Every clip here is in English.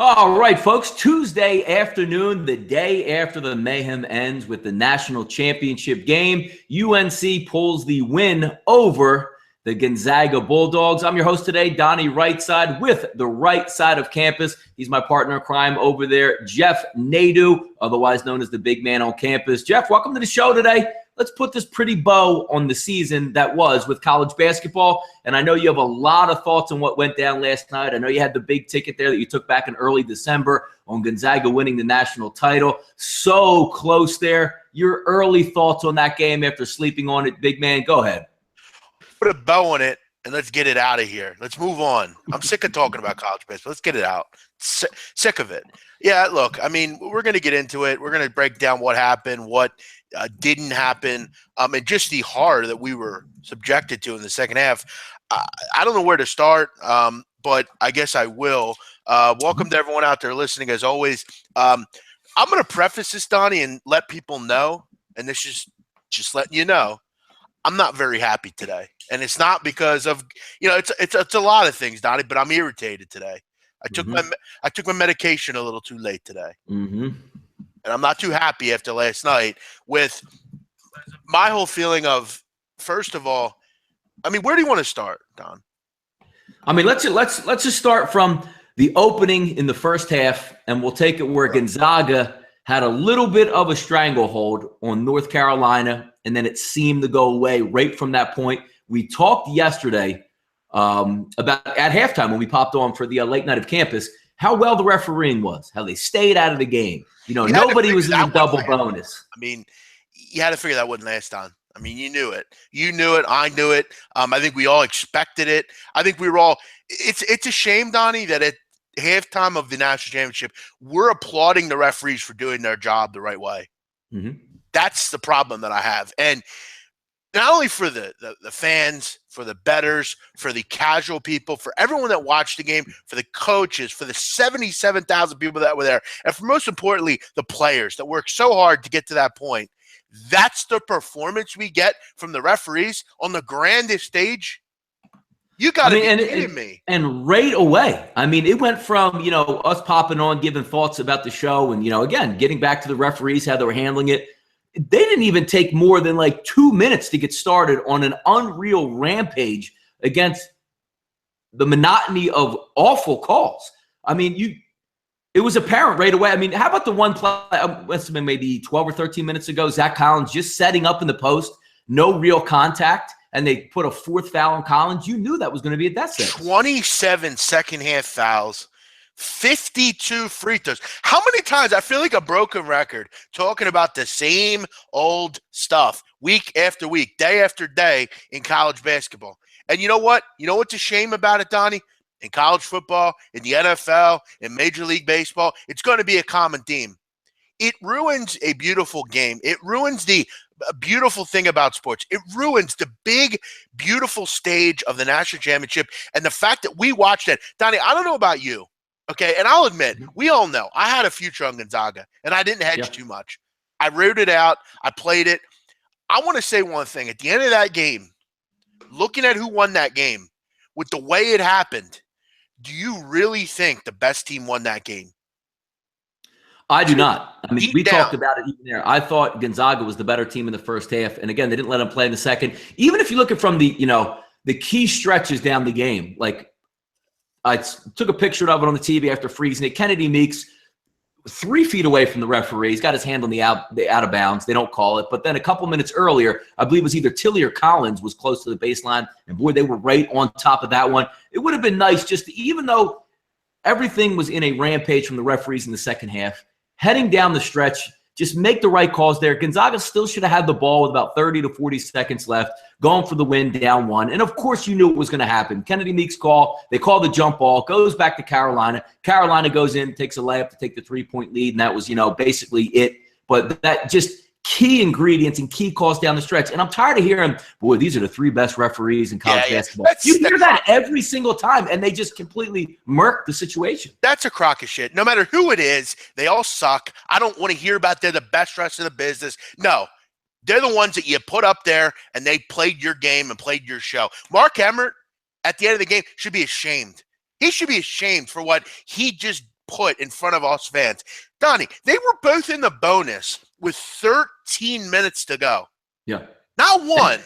All right, folks, Tuesday afternoon, the day after the mayhem ends with the national championship game, UNC pulls the win over the Gonzaga Bulldogs. I'm your host today, Donnie RightSide, with the right side of campus. He's my partner in crime over there, Jeff Nadu, otherwise known as the big man on campus. Jeff, welcome to the show today. Let's put this pretty bow on the season that was with college basketball. And I know you have a lot of thoughts on what went down last night. I know you had the big ticket there that you took back in early December on Gonzaga winning the national title. So close there. Your early thoughts on that game after sleeping on it, big man. Go ahead. Put a bow on it and let's get it out of here. Let's move on. I'm sick of talking about college basketball. Let's get it out. Sick of it. Yeah, look, I mean, we're going to get into it. We're going to break down what happened, what didn't happen, and just the horror that we were subjected to in the second half. I don't know where to start, but I guess I will. Welcome to everyone out there listening, as always. I'm going to preface this, Donnie, and let people know, and this is just letting you know, I'm not very happy today. And it's not because of, it's a lot of things, Donnie, but I'm irritated today. I took my medication a little too late today. And I'm not too happy after last night with my whole feeling of, first of all, I mean, where do you want to start, Don? I mean, let's just start from the opening in the first half, and we'll take it where Gonzaga had a little bit of a stranglehold on North Carolina, and then it seemed to go away right from that point. We talked yesterday about at halftime when we popped on for the late night of campus, how well the refereeing was, how they stayed out of the game. Nobody was in the double bonus. I mean, you had to figure that wouldn't last on. I mean, you knew it. You knew it. I knew it. I think we all expected it. I think we were all – it's a shame, Donnie, that at halftime of the national championship, we're applauding the referees for doing their job the right way. That's the problem that I have. And not only for the fans, for the bettors, for the casual people, for everyone that watched the game, for the coaches, for the 77,000 people that were there, and for most importantly, the players that worked so hard to get to that point. That's the performance we get from the referees on the grandest stage. You got to be kidding me. And right away, I mean, it went from, us popping on, giving thoughts about the show and, again, getting back to the referees, how they were handling it. They didn't even take more than like 2 minutes to get started on an unreal rampage against the monotony of awful calls. I mean, it was apparent right away. I mean, how about the one play, must have been maybe 12 or 13 minutes ago, Zach Collins just setting up in the post, no real contact, and they put a fourth foul on Collins. You knew that was going to be a death sentence. 27 second-half fouls. 52 free throws. How many times, I feel like a broken record, talking about the same old stuff week after week, day after day in college basketball. And you know what? You know what's a shame about it, Donnie? In college football, in the NFL, in Major League Baseball, it's going to be a common theme. It ruins a beautiful game. It ruins the beautiful thing about sports. It ruins the big, beautiful stage of the national championship and the fact that we watched it. Donnie, I don't know about you. Okay, and I'll admit, we all know I had a future on Gonzaga, and I didn't hedge too much. I wrote it out. I played it. I want to say one thing. At the end of that game, looking at who won that game, with the way it happened, do you really think the best team won that game? I do not. I mean, we talked about it even there. I thought Gonzaga was the better team in the first half, and again, they didn't let them play in the second. Even if you look at from the, the key stretches down the game, like, I took a picture of it on the TV after freezing it. Kennedy Meeks, 3 feet away from the referee. He's got his hand on the out of bounds. They don't call it. But then a couple minutes earlier, I believe it was either Tilly or Collins was close to the baseline. And, boy, they were right on top of that one. It would have been nice just to, even though everything was in a rampage from the referees in the second half, heading down the stretch, just make the right calls there. Gonzaga still should have had the ball with about 30 to 40 seconds left, going for the win, down 1. And, of course, you knew it was going to happen. Kennedy Meeks call. They call the jump ball. Goes back to Carolina. Carolina goes in, takes a layup to take the 3-point lead, and that was, basically it. But that just key ingredients and key calls down the stretch. And I'm tired of hearing, boy, these are the 3 best referees in college basketball. You hear that every single time, and they just completely murk the situation. That's a crock of shit. No matter who it is, they all suck. I don't want to hear about they're the best refs in the business. No. They're the ones that you put up there, and they played your game and played your show. Mark Emmert, at the end of the game, should be ashamed. He should be ashamed for what he just put in front of us fans. Donnie, they were both in the bonus with 13 minutes to go. Yeah. Not one.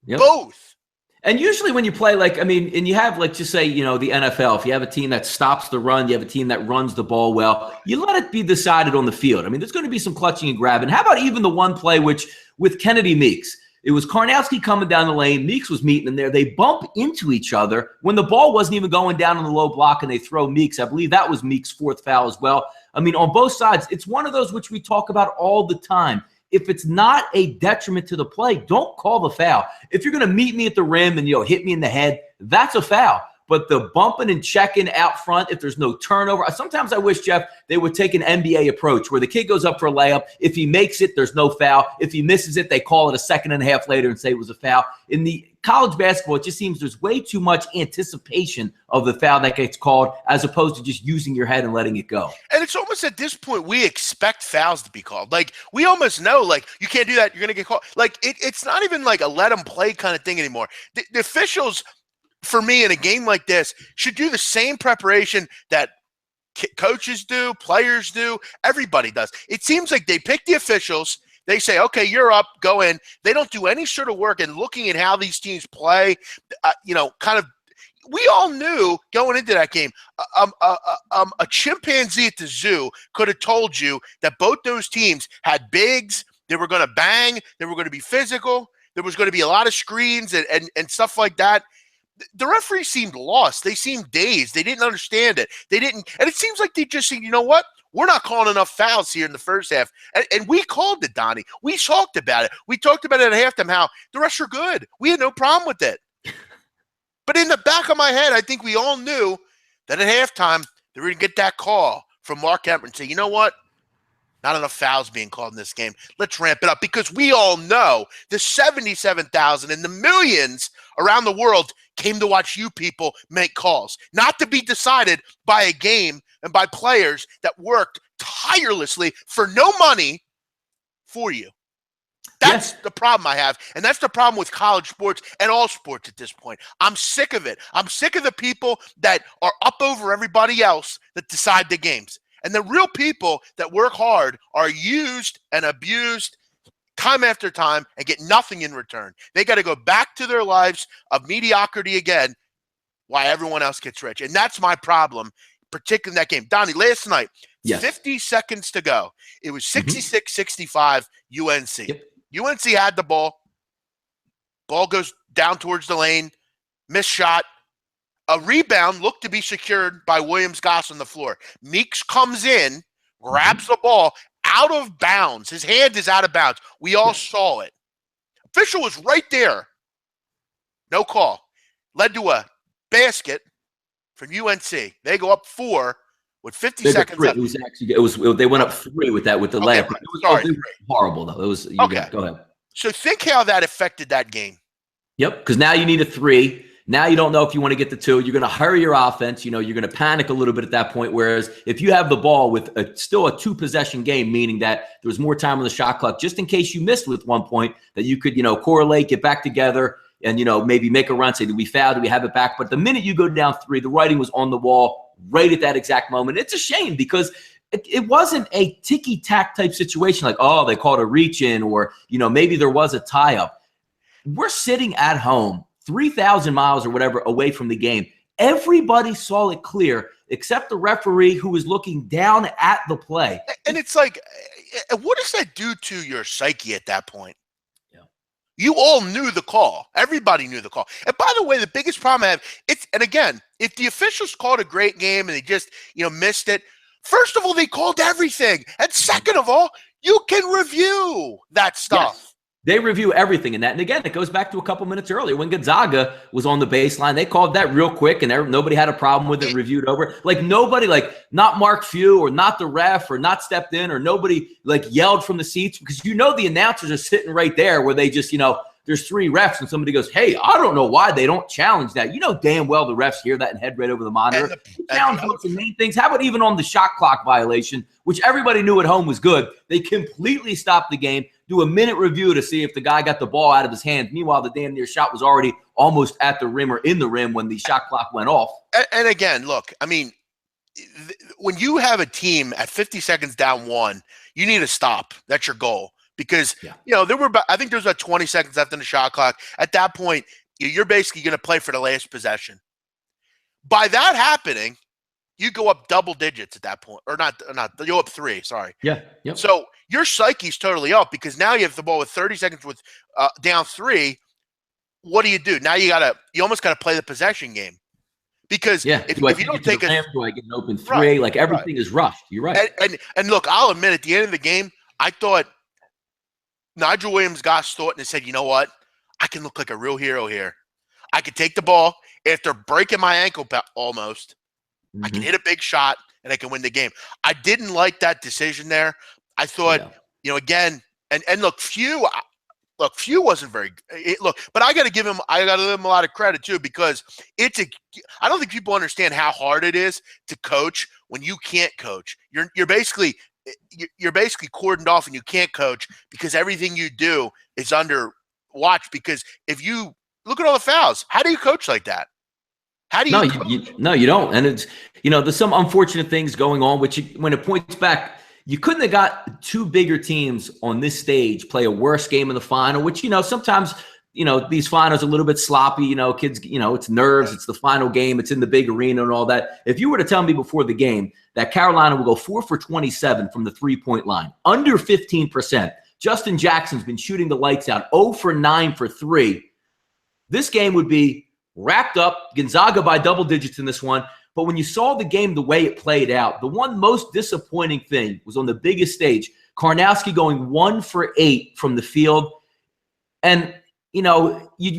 Yep. Both. And usually when you play, and you have, just say, the NFL, if you have a team that stops the run, you have a team that runs the ball well, you let it be decided on the field. I mean, there's going to be some clutching and grabbing. How about even the one play with Kennedy Meeks? It was Karnowski coming down the lane. Meeks was meeting him there. They bump into each other when the ball wasn't even going down on the low block, and they throw Meeks. I believe that was Meeks' fourth foul as well. I mean, on both sides, it's one of those which we talk about all the time. If it's not a detriment to the play, don't call the foul. If you're going to meet me at the rim and hit me in the head, that's a foul. But the bumping and checking out front, if there's no turnover, sometimes I wish, Jeff, they would take an NBA approach where the kid goes up for a layup. If he makes it, there's no foul. If he misses it, they call it a second and a half later and say it was a foul. In the college basketball, it just seems there's way too much anticipation of the foul that gets called as opposed to just using your head and letting it go. And it's almost at this point we expect fouls to be called. We almost know, you can't do that. You're going to get called. It's not even a let them play kind of thing anymore. The officials, for me, in a game like this, should do the same preparation that coaches do, players do, everybody does. It seems like they pick the officials. They say, okay, you're up, go in. They don't do any sort of work in looking at how these teams play, we all knew going into that game, a chimpanzee at the zoo could have told you that both those teams had bigs, they were going to bang, they were going to be physical, there was going to be a lot of screens and stuff like that. The referee seemed lost. They seemed dazed. They didn't understand it. And it seems like they just said, you know what? We're not calling enough fouls here in the first half. And we called it, Donnie. We talked about it. We talked about it at halftime, how the refs are good. We had no problem with it. But in the back of my head, I think we all knew that at halftime, they were going to get that call from Mark Emmert and say, you know what? Not enough fouls being called in this game. Let's ramp it up, because we all know the 77,000 and the millions around the world came to watch you people make calls, not to be decided by a game and by players that worked tirelessly for no money for you. That's the problem I have, and that's the problem with college sports and all sports at this point. I'm sick of it. I'm sick of the people that are up over everybody else that decide the games. And the real people that work hard are used and abused time after time and get nothing in return. They got to go back to their lives of mediocrity again while everyone else gets rich. And that's my problem, particularly in that game. Donnie, last night, 50 seconds to go. It was 66-65 UNC. Yep. UNC had the ball. Ball goes down towards the lane. Missed shot. A rebound looked to be secured by Williams-Goss on the floor. Meeks comes in, grabs the ball out of bounds. His hand is out of bounds. We all saw it. Official was right there. No call. Led to a basket from UNC. They go up 4 with 50 seconds left. They went up 3 with the layup. It was horrible, though. It was okay. Go ahead. So think how that affected that game. Yep, because now you need a 3. Now you don't know if you want to get the 2. You're going to hurry your offense. You're going to panic a little bit at that point. Whereas if you have the ball with still a 2-possession game, meaning that there was more time on the shot clock, just in case you missed with 1 point, that you could, correlate, get back together, and, maybe make a run, say, did we foul? Did we have it back? But the minute you go down 3, the writing was on the wall right at that exact moment. It's a shame because it wasn't a ticky-tack type situation like, oh, they called a reach-in or, maybe there was a tie-up. We're sitting at home 3,000 miles or whatever away from the game. Everybody saw it clear except the referee who was looking down at the play. And it's like, what does that do to your psyche at that point? Yeah. You all knew the call. Everybody knew the call. And by the way, the biggest problem I have, and again, if the officials called a great game and they just, missed it, first of all, they called everything. And second of all, you can review that stuff. Yes. They review everything in that. And again, it goes back to a couple minutes earlier when Gonzaga was on the baseline. They called that real quick and nobody had a problem with it, reviewed over. Nobody, not Mark Few or not the ref or not stepped in or nobody, yelled from the seats because the announcers are sitting right there where they just, there's 3 refs and somebody goes, hey, I don't know why they don't challenge that. Damn well the refs hear that and head right over the monitor. Challenge what's the main things. How about even on the shot clock violation, which everybody knew at home was good? They completely stopped the game, do a minute review to see if the guy got the ball out of his hands. Meanwhile, the damn near shot was already almost at the rim or in the rim when the shot clock went off. And again, look, when you have a team at 50 seconds down one, you need to stop. That's your goal. Because, I think there was about 20 seconds left in the shot clock. At that point, you're basically going to play for the last possession. By that happening, you go up double digits at that point. Or not, you go up 3, sorry. Yeah. Yep. So your psyche's totally up because now you have the ball with 30 seconds with down 3. What do? Now you almost got to play the possession game. Because if you don't take do I get an open 3? Like everything is rushed. You're right. And look, I'll admit at the end of the game, I thought Nigel Williams-Goss thought and said, you know what? I can look like a real hero here. I can take the ball after breaking my ankle almost. Mm-hmm. I can hit a big shot and I can win the game. I didn't like that decision there. I thought, again, and look, Few wasn't very but I got to give him a lot of credit too because I don't think people understand how hard it is to coach when you can't coach. You're basically cordoned off and you can't coach because everything you do is under watch. Because if you look at all the fouls, how do you coach like that? How do you? No, you don't. And it's there's some unfortunate things going on, which when it points back. You couldn't have got 2 bigger teams on this stage play a worse game in the final, which, sometimes, these finals are a little bit sloppy, kids, it's nerves, it's the final game, it's in the big arena and all that. If you were to tell me before the game that Carolina will go 4 for 27 from the 3-point line, under 15%, Justin Jackson's been shooting the lights out, 0 for 9 for 3, this game would be wrapped up, Gonzaga by double digits in this one. But when you saw the game the way it played out, the one most disappointing thing was on the biggest stage, Karnowski going 1 for 8 from the field. And, you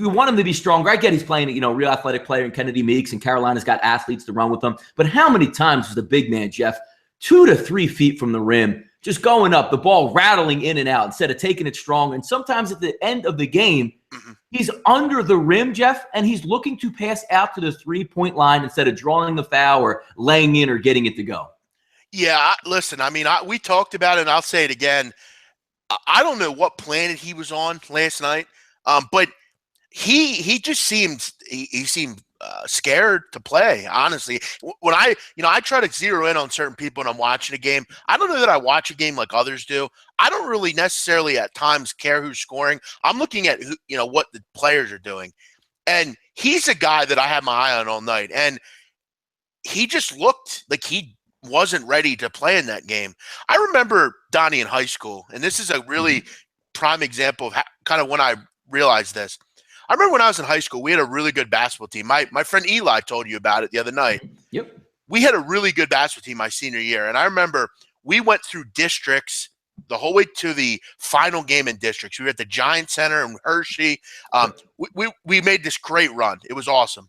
want him to be stronger. I get he's playing, a real athletic player in Kennedy Meeks, and Carolina's got athletes to run with them. But how many times was the big man, Jeff, 2 to 3 feet from the rim, just going up, the ball rattling in and out instead of taking it strong? And sometimes at the end of the game, he's under the rim, Jeff, and he's looking to pass out to the 3-point line instead of drawing the foul or laying in or getting it to go. Yeah, listen, we talked about it, and I'll say it again. I don't know what planet he was on last night, but he just seemed he seemed scared to play, honestly. When I try to zero in on certain people when I'm watching a game. I don't know that I watch a game like others do. I don't really necessarily at times care who's scoring. I'm looking at what the players are doing. And he's a guy that I had my eye on all night. And he just looked like he wasn't ready to play in that game. I remember Donnie in high school, and this is a really prime example of kind of when I realized this. I remember when I was in high school, we had a really good basketball team. My friend Eli told you about it the other night. Yep. We had a really good basketball team my senior year. And I remember we went through districts the whole way to the final game in districts. We were at the Giant Center in Hershey. We made this great run. It was awesome.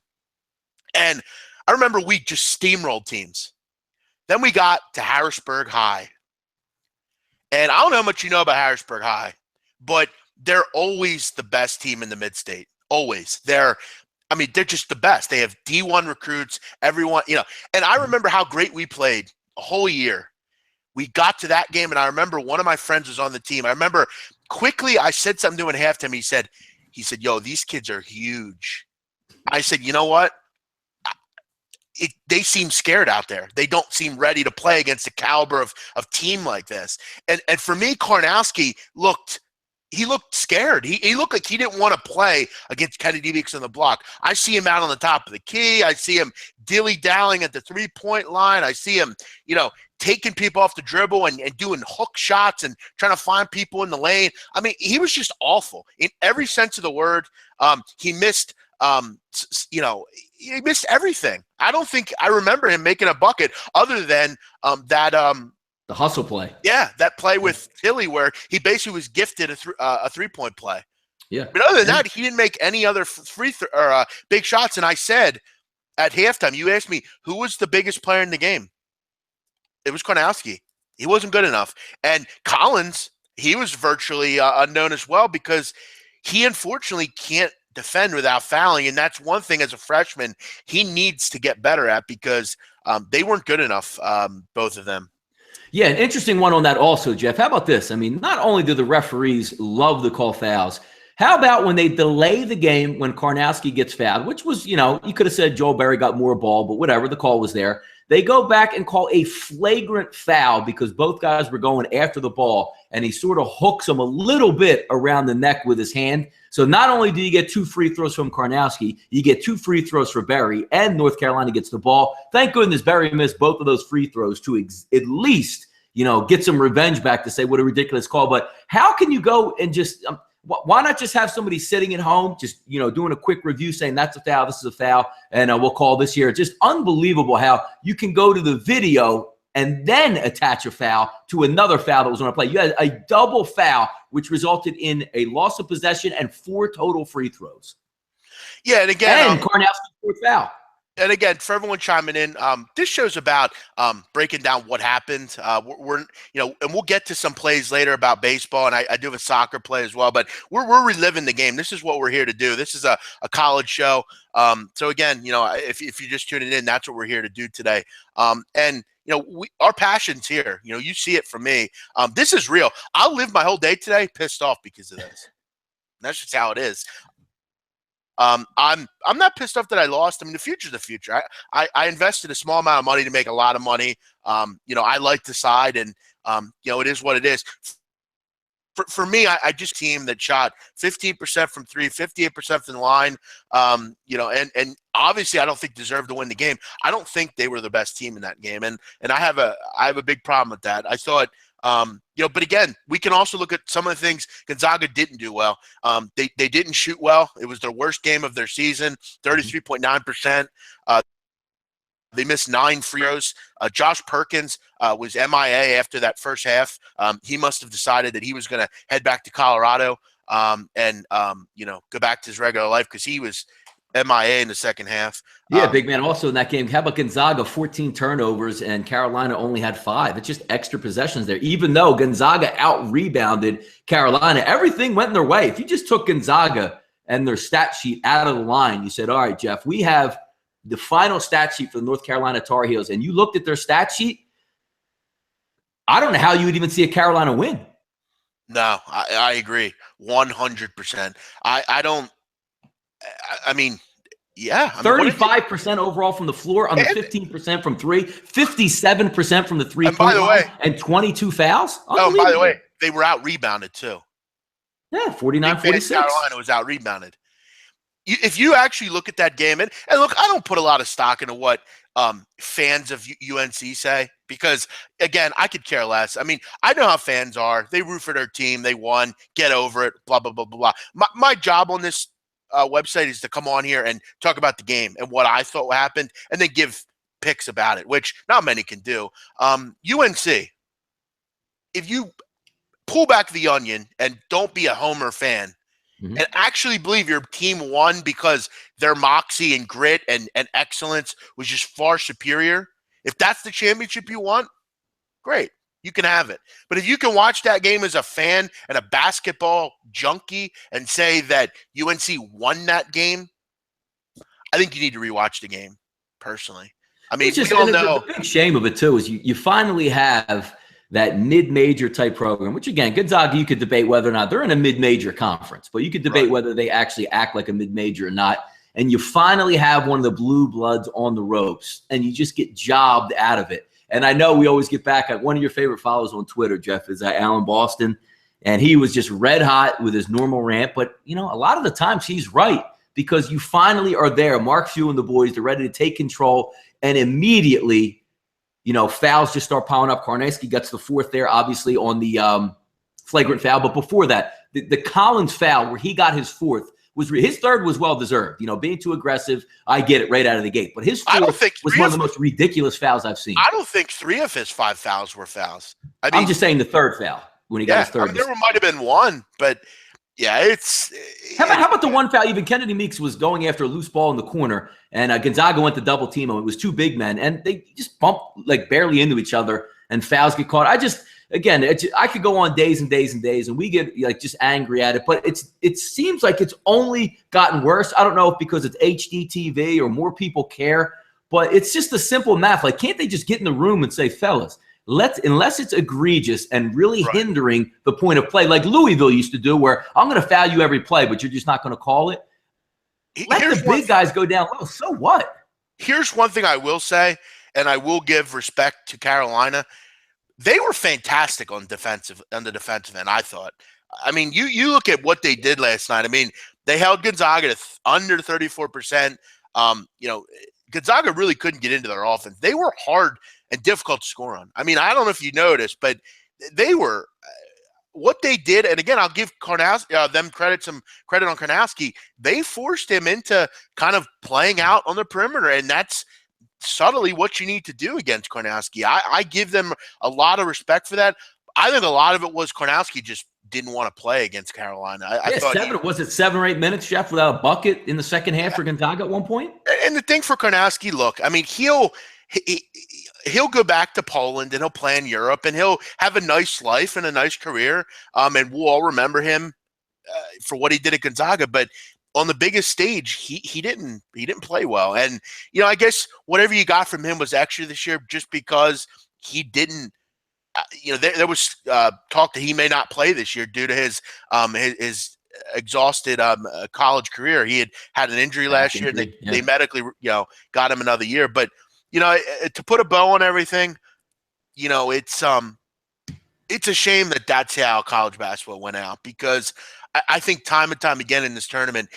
And I remember we just steamrolled teams. Then we got to Harrisburg High. And I don't know how much you know about Harrisburg High, but they're always the best team in the mid-state. Always. They're just the best. They have D1 recruits, everyone, And I remember how great we played a whole year. We got to that game, and I remember one of my friends was on the team. I remember quickly I said something to him at halftime. He said, yo, these kids are huge. I said, you know what? They seem scared out there. They don't seem ready to play against the caliber of team like this. And for me, Karnowski looked scared. He looked like he didn't want to play against Kennedy Meeks on the block. I see him out on the top of the key. I see him dilly-dallying at the 3-point line. I see him, taking people off the dribble and doing hook shots and trying to find people in the lane. He was just awful in every sense of the word. He missed, he missed everything. I don't think I remember him making a bucket other than the hustle play. Yeah, that play with Tilly where he basically was gifted a 3-point play. Yeah. But other than that, he didn't make any other big shots. And I said at halftime, you asked me, who was the biggest player in the game? It was Karnowski. He wasn't good enough. And Collins, he was virtually unknown as well because he unfortunately can't defend without fouling. And that's one thing as a freshman he needs to get better at because they weren't good enough, both of them. Yeah, an interesting one on that also, Jeff. How about this? Not only do the referees love to call fouls, how about when they delay the game when Karnowski gets fouled, which was, you could have said Joel Berry got more ball, but whatever, the call was there. They go back and call a flagrant foul because both guys were going after the ball, and he sort of hooks him a little bit around the neck with his hand. So not only do you get 2 free throws from Karnowski, you get 2 free throws for Berry, and North Carolina gets the ball. Thank goodness Berry missed both of those free throws to at least, get some revenge back to say what a ridiculous call. But how can you go and just why not just have somebody sitting at home, just, doing a quick review saying that's a foul, this is a foul, and we'll call this here. It's just unbelievable how you can go to the video and then attach a foul to another foul that was on a play. You had a double foul, which resulted in a loss of possession and 4 total free throws. Yeah, and again, Karnowski's 4th foul. And again, for everyone chiming in, this show's about breaking down what happened. And we'll get to some plays later about baseball, and I do have a soccer play as well. But we're reliving the game. This is what we're here to do. This is a college show. So again, if you're just tuning in, that's what we're here to do today. Our passion's here. You see it from me. This is real. I'll live my whole day today pissed off because of this. That's just how it is. I'm not pissed off that I lost. I mean, the future's the future. I invested a small amount of money to make a lot of money. I like the side, and it is what it is. For me, I just team that shot 15% from 3, 58% from the line. And obviously I don't think deserved to win the game. I don't think they were the best team in that game, and I have a big problem with that. I thought. But again, we can also look at some of the things Gonzaga didn't do well. They didn't shoot well. It was their worst game of their season, 33.9%. They missed 9 free throws. Josh Perkins was MIA after that first half. He must have decided that he was going to head back to Colorado and go back to his regular life because he was MIA in the second half. Yeah, big man. Also in that game, how about Gonzaga, 14 turnovers, and Carolina only had 5. It's just extra possessions there. Even though Gonzaga out-rebounded Carolina, everything went in their way. If you just took Gonzaga and their stat sheet out of the line, you said, all right, Jeff, we have the final stat sheet for the North Carolina Tar Heels, and you looked at their stat sheet, I don't know how you would even see a Carolina win. No, I agree 100%. I mean, yeah. 35% overall from the floor, on the 15% from 3, 57% from the 3-point line, and 22 fouls. Oh, by the way, they were out rebounded too. Yeah, 49-46. Carolina was out rebounded. If you actually look at that game, and look, I don't put a lot of stock into what fans of UNC say because, again, I could care less. I mean, I know how fans are. They root for their team. They won. Get over it. Blah, blah, blah, blah, blah. My job on this website is to come on here and talk about the game and what I thought happened and then give picks about it, which not many can do. UNC, if you pull back the onion and don't be a homer fan and actually believe your team won because their moxie and grit and excellence was just far superior, if that's the championship you want, great. You can have it. But if you can watch that game as a fan and a basketball junkie and say that UNC won that game, I think you need to rewatch the game, personally. I mean, we all know. The big shame of it, too, is you finally have that mid-major type program, which, again, Gonzaga, you could debate whether or not they're in a mid-major conference, but you could debate whether they actually act like a mid-major or not. And you finally have one of the blue bloods on the ropes, and you just get jobbed out of it. And I know we always get back at one of your favorite followers on Twitter, Jeff, is Alan Boston. And he was just red hot with his normal rant. But, a lot of the times he's right because you finally are there. Mark Few and the boys, they're ready to take control. And immediately, fouls just start piling up. Karnowski gets the 4th there, obviously, on the flagrant foul. But before that, the Collins foul where he got his 4th, his 3rd was well-deserved. Being too aggressive, I get it right out of the gate. But his 4th was one of the most ridiculous fouls I've seen. I don't think 3 of his 5 fouls were fouls. I'm just saying the 3rd foul when he got his 3rd. There might have been one, but yeah, it's – How about the one foul? Even Kennedy Meeks was going after a loose ball in the corner, and Gonzaga went to double team him. It was 2 big men, and they just bumped barely into each other, and fouls get caught. I could go on days and days and days, and we get just angry at it. But it seems like it's only gotten worse. I don't know if because it's HD TV or more people care, but it's just a simple math. Can't they just get in the room and say, fellas, unless it's egregious and really hindering the point of play, like Louisville used to do, where I'm going to foul you every play, but you're just not going to call it. Let the big guys go down low. So what? Here's one thing I will say. and I will give respect to Carolina. They were fantastic on the defensive end, I thought. I mean, you look at what they did last night. I mean, they held Gonzaga to under 34%. Gonzaga really couldn't get into their offense. They were hard and difficult to score on. I mean, I don't know if you noticed, but they were what they did. And again, I'll give them credit on Karnowski. They forced him into kind of playing out on the perimeter, and that's subtly what you need to do against Karnowski. I give them a lot of respect for that. I think a lot of it was Karnowski just didn't want to play against Carolina. I thought was it 7 or 8 minutes, Jeff, without a bucket in the second half for Gonzaga at one point? And the thing for Karnowski, look, I mean, he'll go back to Poland and he'll play in Europe and he'll have a nice life and a nice career. And we'll all remember him for what he did at Gonzaga. But on the biggest stage, he didn't play well. And I guess whatever you got from him was extra this year, just because he didn't. There was talk that he may not play this year due to his exhausted college career. He had an injury last year. They medically got him another year. But to put a bow on everything, it's a shame that that's how college basketball went out, because I think time and time again in this tournament,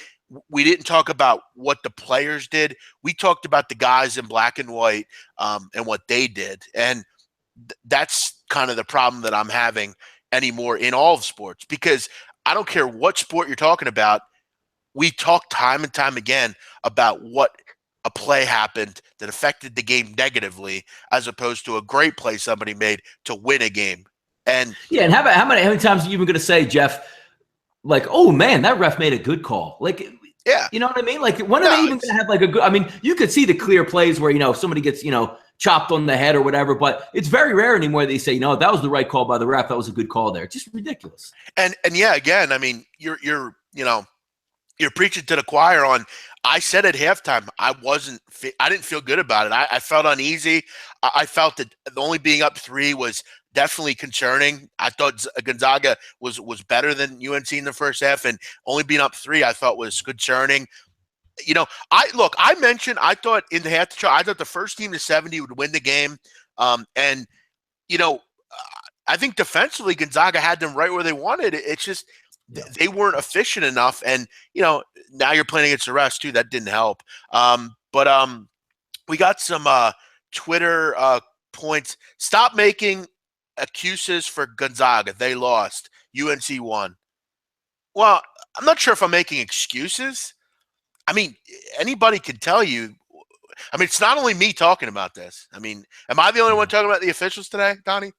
we didn't talk about what the players did. We talked about the guys in black and white and what they did. And that's kind of the problem that I'm having anymore in all of sports, because I don't care what sport you're talking about. We talk time and time again about what a play happened that affected the game negatively, as opposed to a great play somebody made to win a game. And and how many times are you even going to say, Jeff, like, oh man, that ref made a good call? Like, yeah, you know what I mean? Like, when are they even going to have like a good? I mean, you could see the clear plays where somebody gets chopped on the head or whatever, but it's very rare anymore they say, that was the right call by the ref. That was a good call there. It's just ridiculous. And yeah, again, I mean, you're preaching to the choir on. I said at halftime, I didn't feel good about it. I felt uneasy. I felt that only being up 3 was definitely concerning. I thought Gonzaga was better than UNC in the first half, and only being up 3 I thought was concerning. I mentioned I thought in the half I thought the first team to 70 would win the game, and I think defensively Gonzaga had them right where they wanted. It's just they weren't efficient enough, and now you're playing against the rest too. That didn't help. But we got some Twitter points. Stop making excuses for Gonzaga. They lost. UNC won. Well, I'm not sure if I'm making excuses. I mean, anybody can tell you. I mean, it's not only me talking about this. I mean, am I the only one talking about the officials today, Donnie?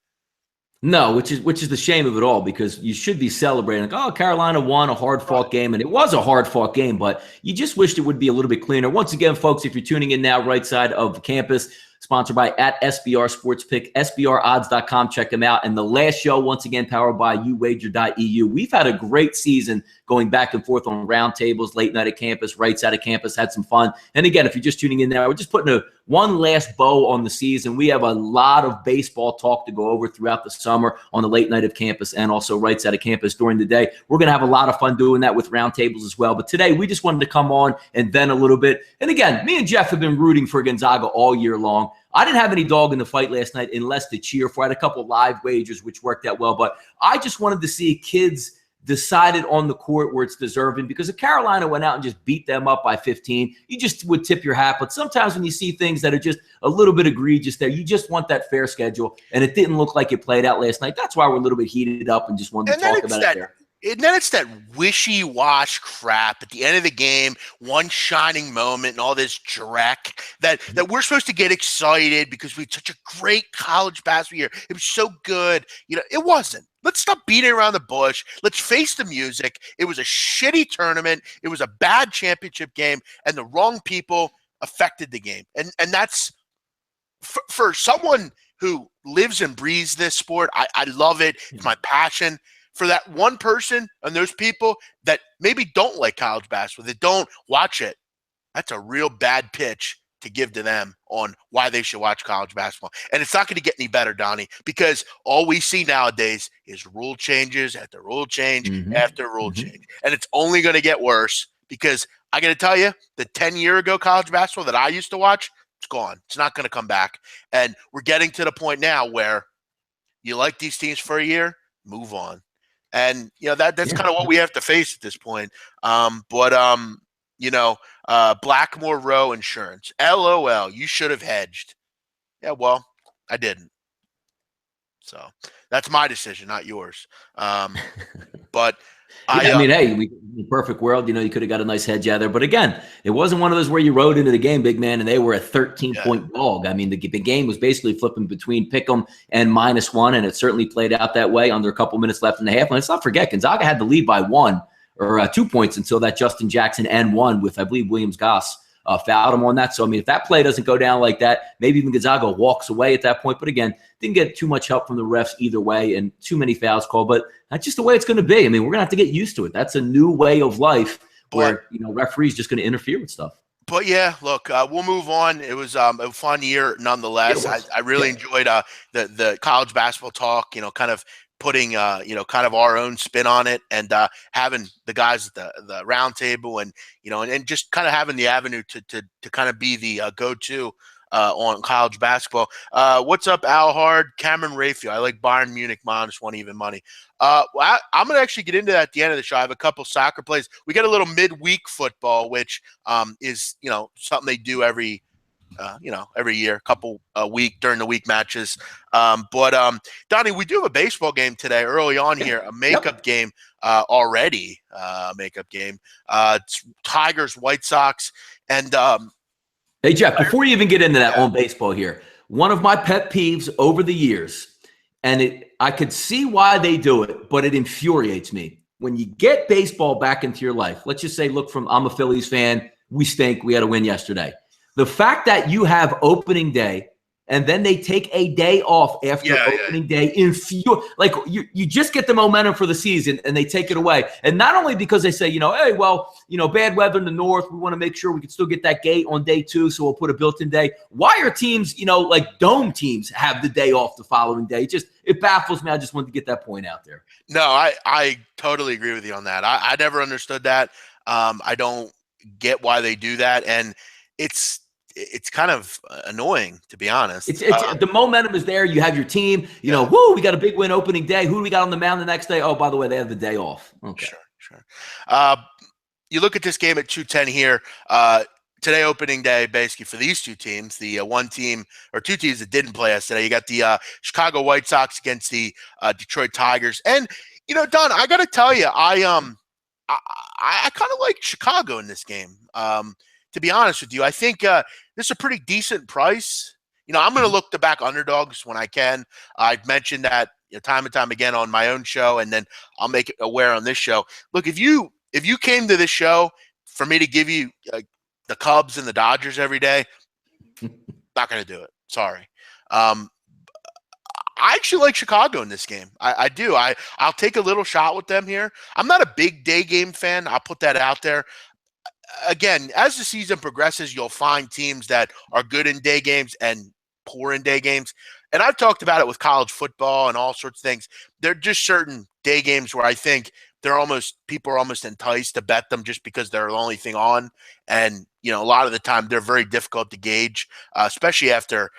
No, which is the shame of it all, because you should be celebrating. Like, oh, Carolina won a hard-fought game, and it was a hard-fought game, but you just wished it would be a little bit cleaner. Once again, folks, if you're tuning in now, right side of the campus, sponsored by @SBR Sports Pick, SBRodds.com. Check them out. And the last show, once again, powered by uwager.eu. We've had a great season going back and forth on roundtables, late night at campus, right side of campus, had some fun. And again, if you're just tuning in now, we're just putting one last bow on the season. We have a lot of baseball talk to go over throughout the summer on the late night of campus and also right side of campus during the day. We're going to have a lot of fun doing that with roundtables as well. But today, we just wanted to come on and vent a little bit. And again, me and Jeff have been rooting for Gonzaga all year long. I didn't have any dog in the fight last night unless to cheer for. I had a couple live wagers, which worked out well. But I just wanted to see kids decided on the court where it's deserving, because if Carolina went out and just beat them up by 15, you just would tip your hat. But sometimes when you see things that are just a little bit egregious there, you just want that fair schedule. And it didn't look like it played out last night. That's why we're a little bit heated up and just wanted to talk about it there. And then it's that wishy-wash crap at the end of the game, one shining moment and all this dreck that we're supposed to get excited because we had such a great college basketball year. It was so good. It wasn't. Let's stop beating around the bush. Let's face the music. It was a shitty tournament. It was a bad championship game, and the wrong people affected the game. And that's for someone who lives and breathes this sport. I love it. It's my passion. For that one person and those people that maybe don't like college basketball, that don't watch it, that's a real bad pitch to give to them on why they should watch college basketball. And it's not going to get any better, Donnie, because all we see nowadays is rule changes after rule change after rule change. And it's only going to get worse, because I got to tell you, the 10-year ago college basketball that I used to watch, It's gone. It's not going to come back. And we're getting to the point now where you like these teams for a year, move on. And, that's kind of what we have to face at this point. Blackmore Row Insurance. LOL, you should have hedged. Yeah, well, I didn't. So that's my decision, not yours. But hey, in the perfect world, you could have got a nice hedge out there. But again, it wasn't one of those where you rode into the game, big man, and they were a 13-point dog. I mean, the game was basically flipping between pick'em and -1, and it certainly played out that way under a couple minutes left in the half. And let's not forget, Gonzaga had the lead by 1 or 2 points until that Justin Jackson N1 with, I believe, Williams Goss fouled him on that. So, I mean, if that play doesn't go down like that, maybe even Gonzaga walks away at that point. But again, didn't get too much help from the refs either way and too many fouls called. But that's just the way it's going to be. I mean, we're going to have to get used to it. That's a new way of life where, referees just going to interfere with stuff. But, yeah, look, we'll move on. It was a fun year nonetheless. I really enjoyed the college basketball talk, kind of putting, kind of our own spin on it and having the guys at the round table and, and just kind of having the avenue to kind of be the go-to on college basketball. What's up, Al Hard? Cameron Rayfield. I like Bayern Munich -1 even money. I'm going to actually get into that at the end of the show. I have a couple soccer plays. We got a little midweek football, which is, something they do every year, couple week during the week matches. Donnie, we do have a baseball game today early on here, a makeup game already, makeup game. It's Tigers, White Sox. And hey, Jeff, before you even get into that on baseball here, one of my pet peeves over the years, and I could see why they do it, but it infuriates me. When you get baseball back into your life, let's just say, I'm a Phillies fan. We stink. We had a win yesterday. The fact that you have opening day and then they take a day off after opening day, you just get the momentum for the season and they take it away. And not only because they say, hey, well, bad weather in the north, we want to make sure we can still get that gate on day 2, so we'll put a built-in day. Why are teams, like dome teams have the day off the following day? It baffles me. I just wanted to get that point out there. No, I totally agree with you on that. I never understood that. I don't get why they do that. And it's kind of annoying, to be honest. It's the momentum is there. You have your team. We got a big win opening day. Who do we got on the mound the next day? Oh, by the way, they have the day off. Okay. Sure. You look at this game at 2:10 here. Today, opening day, basically for these two teams, the one team or two teams that didn't play us today. You got the Chicago White Sox against the Detroit Tigers. And, Don, I got to tell you, I kind of like Chicago in this game. To be honest with you, I think this is a pretty decent price. I'm going to look to back underdogs when I can. I've mentioned that time and time again on my own show, and then I'll make it aware on this show. Look, if you came to this show for me to give you the Cubs and the Dodgers every day, not going to do it. Sorry. I actually like Chicago in this game. I do. I'll take a little shot with them here. I'm not a big day game fan. I'll put that out there. Again, as the season progresses, you'll find teams that are good in day games and poor in day games. And I've talked about it with college football and all sorts of things. There are just certain day games where I think people are almost enticed to bet them just because they're the only thing on. And, a lot of the time they're very difficult to gauge, especially after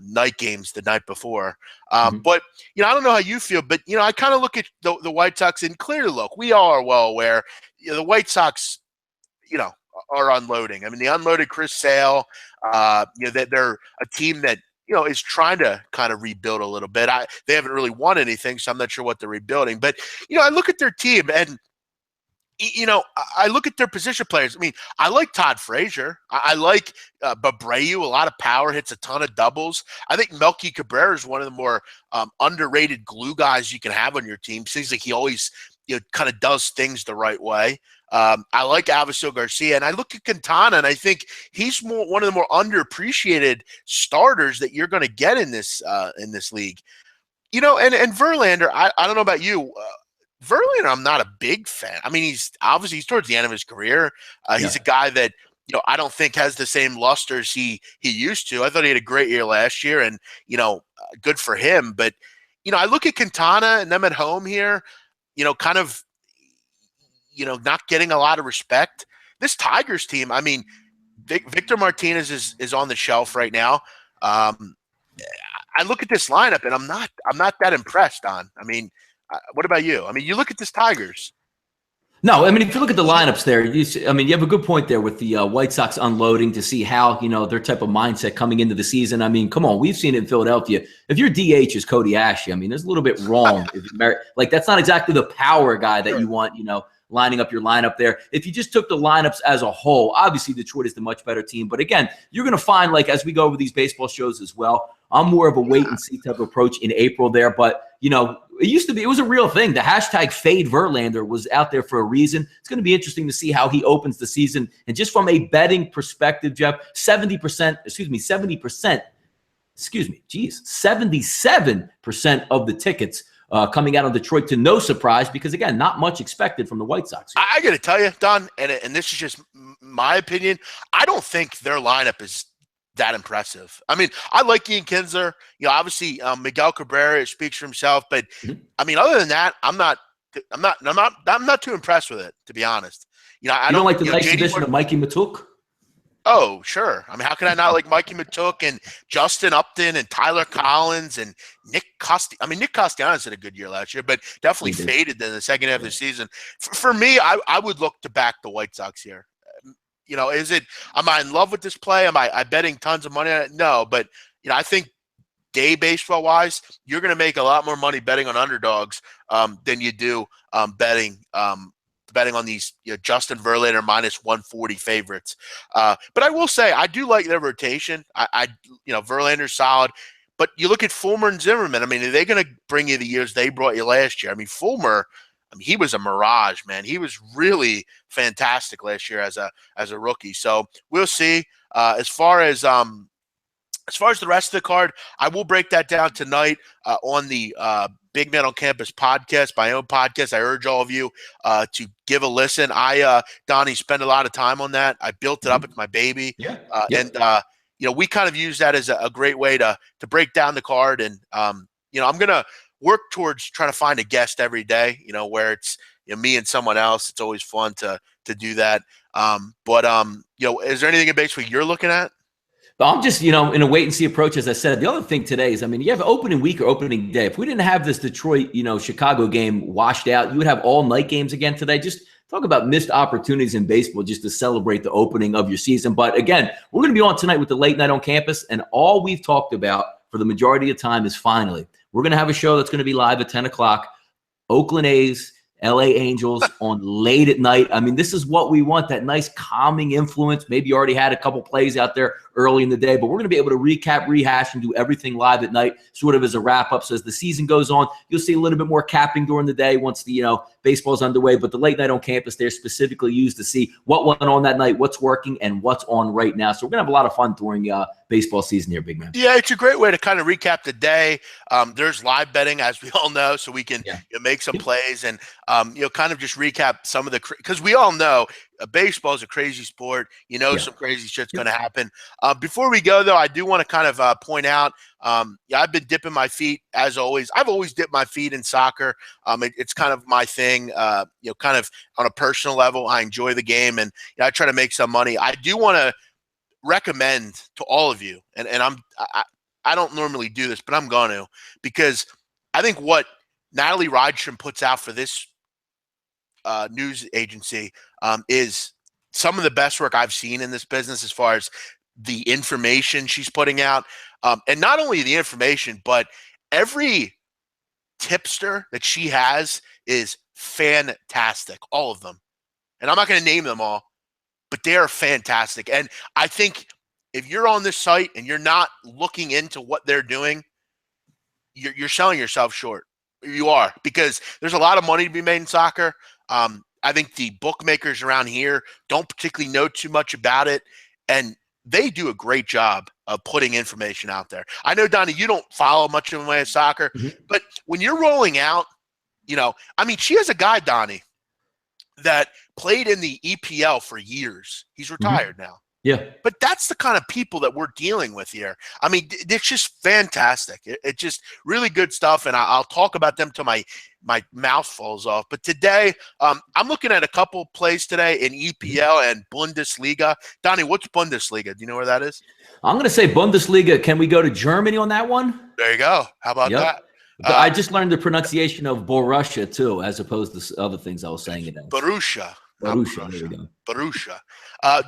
night games the night before. But, I don't know how you feel, but, I kind of look at the White Sox and clearly, look, we all are well aware, the White Sox, are unloading. I mean, they unloaded Chris Sale. That they're a team that, is trying to kind of rebuild a little bit. They haven't really won anything, so I'm not sure what they're rebuilding. But, I look at their team and, I look at their position players. I mean, I like Todd Frazier. I like Babreu, a lot of power, hits a ton of doubles. I think Melky Cabrera is one of the more underrated glue guys you can have on your team. Seems like he always kind of does things the right way. I like Avisail Garcia, and I look at Quintana, and I think he's one of the more underappreciated starters that you're going to get in this league. And Verlander, I don't know about you. Verlander, I'm not a big fan. I mean, he's towards the end of his career. He's a guy that, I don't think has the same luster as he used to. I thought he had a great year last year, and, good for him. But, I look at Quintana and them at home here, kind of, not getting a lot of respect. This Tigers team, I mean, Victor Martinez is on the shelf right now. I look at this lineup and I'm not that impressed, Don. I mean, what about you? I mean, you look at this Tigers. No, I mean, if you look at the lineups there, you have a good point there with the White Sox unloading to see how, their type of mindset coming into the season. I mean, come on, we've seen it in Philadelphia. If your DH is Cody Ashley, I mean, there's a little bit wrong. Like, that's not exactly the power guy that you want, lining up your lineup there. If you just took the lineups as a whole, obviously Detroit is the much better team. But again, you're going to find, like, as we go over these baseball shows as well, I'm more of a wait and see type of approach in April there. But, it was a real thing. The hashtag Fade Verlander was out there for a reason. It's going to be interesting to see how he opens the season. And just from a betting perspective, Jeff, 77% of the tickets coming out of Detroit, to no surprise, because, again, not much expected from the White Sox here. I got to tell you, Don, and this is just my opinion, I don't think their lineup is that impressive. I mean, I like Ian Kinsler. Obviously, Miguel Cabrera speaks for himself, but I mean, other than that, I'm not too impressed with it, to be honest. I don't like the nice addition of Mikey Matuk? Oh, sure. I mean, how can I not like Mikey Matuk and Justin Upton and Tyler Collins and Nick Castellanos? I mean, Nick Castellanos had a good year last year, but definitely faded in the second half of the season. For me, I would look to back the White Sox here. Am I in love with this play? Am I betting tons of money on it? No, but I think day baseball wise, you're going to make a lot more money betting on underdogs than you do betting on these Justin Verlander minus 140 favorites. But I will say I do like their rotation. Verlander's solid. But you look at Fulmer and Zimmerman. I mean, are they going to bring you the years they brought you last year? I mean, Fulmer. He was a mirage, man. He was really fantastic last year as a rookie. So we'll see. As far as the rest of the card, I will break that down tonight on the Big Man on Campus podcast, my own podcast. I urge all of you to give a listen. Donnie, spend a lot of time on that. I built it up. It's my baby. Yeah. And we kind of use that as a great way to break down the card. And I'm gonna work towards trying to find a guest every day, where it's me and someone else. It's always fun to do that. Is there anything in baseball you're looking at? I'm just, in a wait and see approach, as I said. The other thing today is, I mean, you have opening week or opening day. If we didn't have this Detroit, Chicago game washed out, you would have all night games again today. Just talk about missed opportunities in baseball just to celebrate the opening of your season. But again, we're going to be on tonight with the late night on campus. And all we've talked about for the majority of time is finally, we're going to have a show that's going to be live at 10 o'clock. Oakland A's, LA Angels on late at night. I mean, this is what we want, that nice calming influence. Maybe you already had a couple plays out there early in the day, but we're going to be able to recap, rehash, and do everything live at night, sort of as a wrap-up. So as the season goes on, you'll see a little bit more capping during the day once the baseball's underway. But the late night on campus, they're specifically used to see what went on that night, what's working, and what's on right now. So we're going to have a lot of fun during baseball season here, big man. Yeah, it's a great way to kind of recap the day. There's live betting, as we all know, so we can make some plays and kind of just recap some of the – because we all know baseball is a crazy sport. Some crazy shit's going to happen. Before we go, though, I do want to kind of point out I've been dipping my feet, as always. I've always dipped my feet in soccer. It's kind of my thing, kind of on a personal level. I enjoy the game, and I try to make some money. I do want to recommend to all of you, and I don't normally do this, but I'm going to, because I think what Natalie Rydstrom puts out for this news agency is some of the best work I've seen in this business as far as the information she's putting out. And not only the information, but every tipster that she has is fantastic, all of them. And I'm not going to name them all, but they are fantastic. And I think if you're on this site and you're not looking into what they're doing, you're selling yourself short. You are, because there's a lot of money to be made in soccer. I think the bookmakers around here don't particularly know too much about it, and they do a great job of putting information out there. I know, Donnie, you don't follow much in the way of soccer, but when you're rolling out, she has a guy, Donnie, that played in the EPL for years. He's retired now. Yeah. But that's the kind of people that we're dealing with here. I mean, it's just fantastic. It's just really good stuff, and I'll talk about them till my mouth falls off. But today, I'm looking at a couple plays today in EPL and Bundesliga. Donnie, what's Bundesliga? Do you know where that is? I'm going to say Bundesliga. Can we go to Germany on that one? There you go. How about that? I just learned the pronunciation of Borussia, too, as opposed to other things I was saying it in. Borussia. Borussia. There we go. Borussia.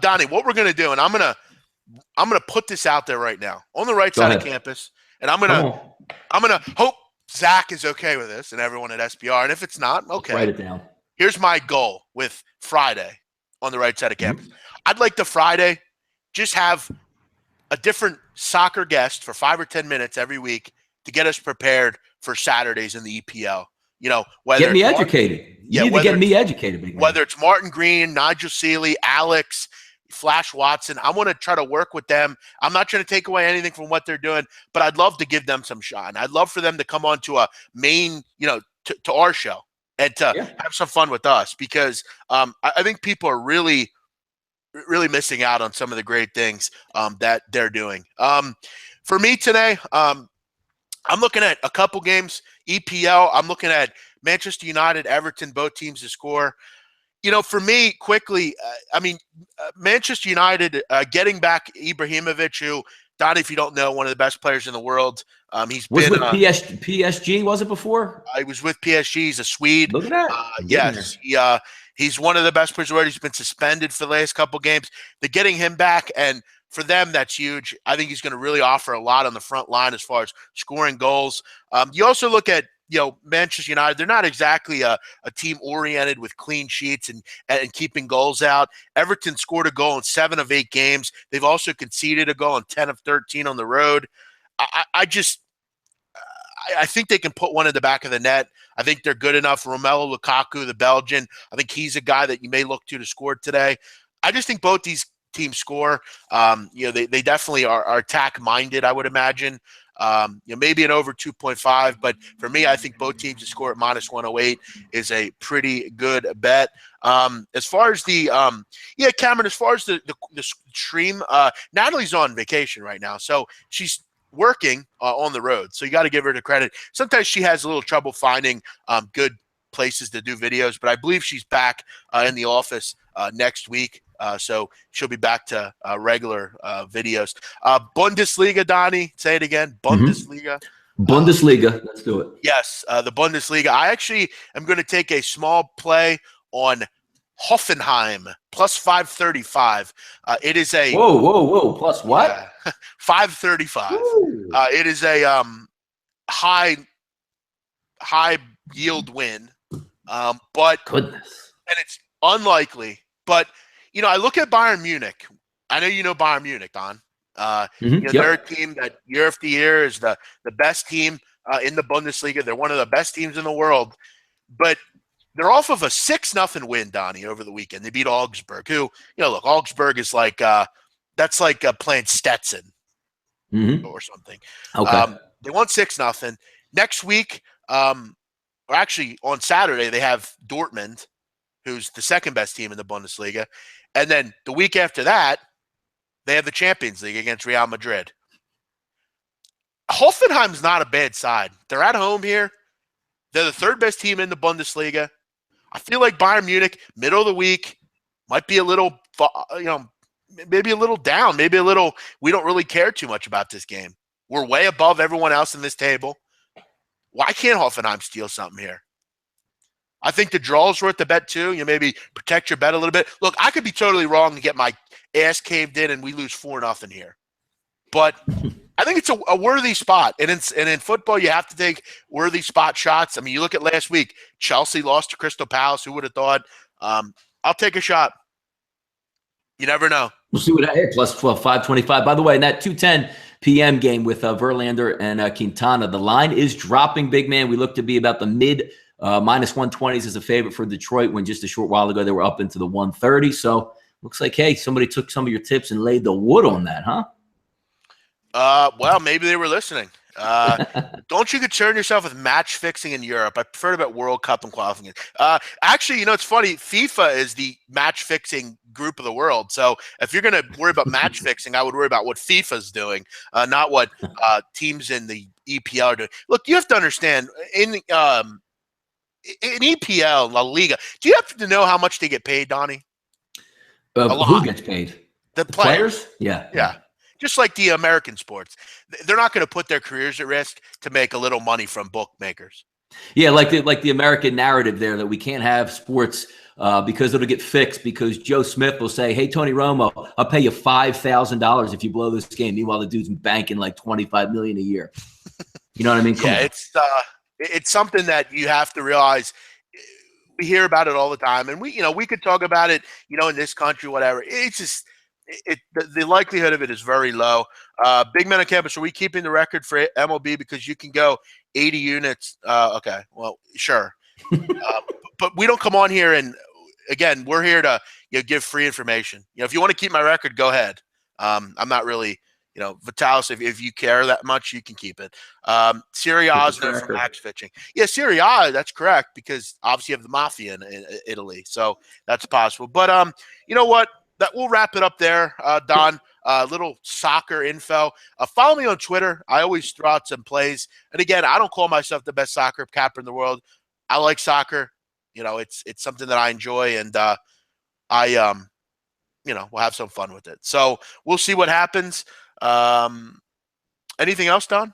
Donnie, what we're going to do, and I'm going to put this out there right now on the right side of campus, and I'm going to hope Zach is okay with this and everyone at SBR. And if it's not, okay. Write it down. Here's my goal with Friday on the right side of campus. I'd like to Friday just have a different soccer guest for 5 or 10 minutes every week to get us prepared for Saturdays in the EPL. You know, whether get me educated. You need to get me educated, big man. Whether it's Martin Green, Nigel Seeley, Alex, Flash Watson, I want to try to work with them. I'm not trying to take away anything from what they're doing, but I'd love to give them some shine. I'd love for them to come on to a main, to our show and to have some fun with us, because I think people are really, really missing out on some of the great things that they're doing. For me today, I'm looking at a couple games. EPL, I'm looking at Manchester United, Everton, both teams to score. For me, quickly, Manchester United getting back Ibrahimovic, who, Donnie, if you don't know, one of the best players in the world. He's was been with PSG, was it before? He was with PSG. He's a Swede. Look at that. Yes, he's one of the best players in the world. He's been suspended for the last couple games. They're getting him back, and for them, that's huge. I think he's going to really offer a lot on the front line as far as scoring goals. You also look at Manchester United. They're not exactly a team oriented with clean sheets and keeping goals out. Everton scored a goal in 7 of 8 games. They've also conceded a goal in 10 of 13 on the road. I think they can put one in the back of the net. I think they're good enough. Romelu Lukaku, the Belgian, I think he's a guy that you may look to score today. I just think both these teams score. They definitely are attack minded, I would imagine. Maybe an over 2.5, but for me, I think both teams to score at -108 is a pretty good bet. As far as the Cameron, as far as the stream, Natalie's on vacation right now, so she's working on the road. So you got to give her the credit. Sometimes she has a little trouble finding good places to do videos, but I believe she's back in the office next week. So she'll be back to regular videos. Bundesliga, Donnie, say it again. Bundesliga. Bundesliga. Let's do it. Yes, the Bundesliga. I actually am going to take a small play on Hoffenheim plus 535. It is a whoa. Plus what? 535. It is a high yield win. But goodness, and it's unlikely. But I look at Bayern Munich. I know you know Bayern Munich, Don. They're a team that year after year is the best team in the Bundesliga. They're one of the best teams in the world. But they're off of a 6-0 win, Donnie, over the weekend. They beat Augsburg, who, look, Augsburg is like that's like playing Stetson or something. Okay. They won 6-0. Next week, or actually on Saturday, they have Dortmund, who's the second best team in the Bundesliga. And then the week after that, they have the Champions League against Real Madrid. Hoffenheim's not a bad side. They're at home here. They're the third best team in the Bundesliga. I feel like Bayern Munich, middle of the week, might be a little, maybe a little down, maybe a little, we don't really care too much about this game. We're way above everyone else in this table. Why can't Hoffenheim steal something here? I think the draw is worth the bet too. You maybe protect your bet a little bit. Look, I could be totally wrong and get my ass caved in and we lose 4-0 here. But I think it's a worthy spot. And in football, you have to take worthy spot shots. I mean, you look at last week, Chelsea lost to Crystal Palace. Who would have thought? I'll take a shot. You never know. We'll see what happens. Plus 525. By the way, in that 2:10 p.m. game with Verlander and Quintana, the line is dropping, big man. We look to be about the mid -120s as a favorite for Detroit, when just a short while ago they were up into the 130. So looks like, hey, somebody took some of your tips and laid the wood on that, huh? Well, maybe they were listening. Don't you concern yourself with match fixing in Europe? I prefer to bet World Cup and qualifying. Actually, it's funny. FIFA is the match fixing group of the world. So if you're going to worry about match fixing, I would worry about what FIFA's doing, not what teams in the EPL are doing. Look, you have to understand in EPL, La Liga, do you have to know how much they get paid, Donnie? A lot. Who gets paid? The players? Yeah. Just like the American sports. They're not going to put their careers at risk to make a little money from bookmakers. Yeah, like the American narrative there that we can't have sports because it'll get fixed because Joe Smith will say, hey, Tony Romo, I'll pay you $5,000 if you blow this game. Meanwhile, the dude's banking like $25 million a year. You know what I mean? Come on. It's something that you have to realize. We hear about it all the time, and we could talk about it, in this country, whatever. It's just the likelihood of it is very low. Big Men on Campus, are we keeping the record for MLB because you can go 80 units? Okay, well, sure, but we don't come on here and again, we're here to give free information. If you want to keep my record, go ahead. I'm not really. Vitalis, if you care that much, you can keep it. Serie A is there for match fixing. Yeah, Serie A, that's correct, because obviously you have the Mafia in Italy, so that's possible. But you know what? That we'll wrap it up there, Don. Little soccer info. Follow me on Twitter. I always throw out some plays. And again, I don't call myself the best soccer capper in the world. I like soccer. It's something that I enjoy, and we'll have some fun with it. So we'll see what happens. Anything else, Don?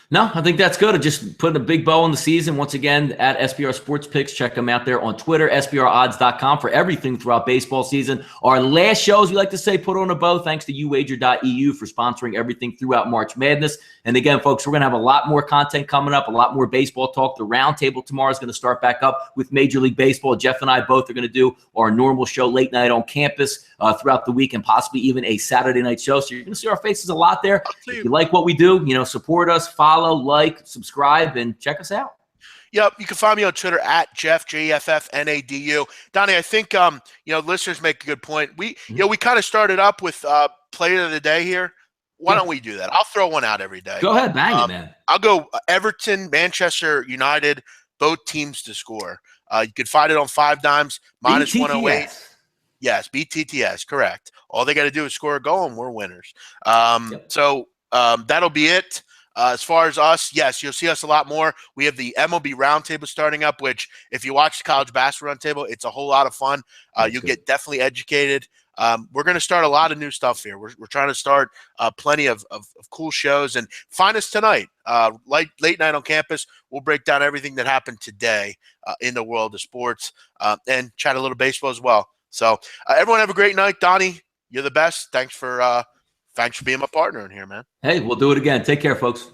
No, I think that's good. Just putting a big bow on the season. Once again, at SBR Sports Picks, check them out there on Twitter, SBRodds.com for everything throughout baseball season. Our last show, as we like to say, put on a bow. Thanks to uwager.eu for sponsoring everything throughout March Madness. And again, folks, we're going to have a lot more content coming up, a lot more baseball talk. The roundtable tomorrow is going to start back up with Major League Baseball. Jeff and I both are going to do our normal show late night on campus throughout the week and possibly even a Saturday night show. So you're going to see our faces a lot there. If you like what we do, support us, follow, like, subscribe, and check us out. Yep, you can find me on Twitter at Jeff, JEFFNADU. Donnie, I think listeners make a good point. We kind of started up with player of the day here. Why don't we do that? I'll throw one out every day. Go ahead, bang it, man. I'll go Everton, Manchester United, both teams to score. You can find it on 5 dimes, minus BTTS. 108. Yes, BTTS, correct. All they got to do is score a goal, and we're winners. So that'll be it. As far as us, yes, you'll see us a lot more. We have the MLB Roundtable starting up, which if you watch the College Basketball Roundtable, it's a whole lot of fun. You'll get definitely educated. We're going to start a lot of new stuff here. We're trying to start plenty of cool shows. And find us tonight, late night on campus. We'll break down everything that happened today in the world of sports and chat a little baseball as well. So everyone have a great night. Donnie, you're the best. Thanks for being my partner in here, man. Hey, we'll do it again. Take care, folks.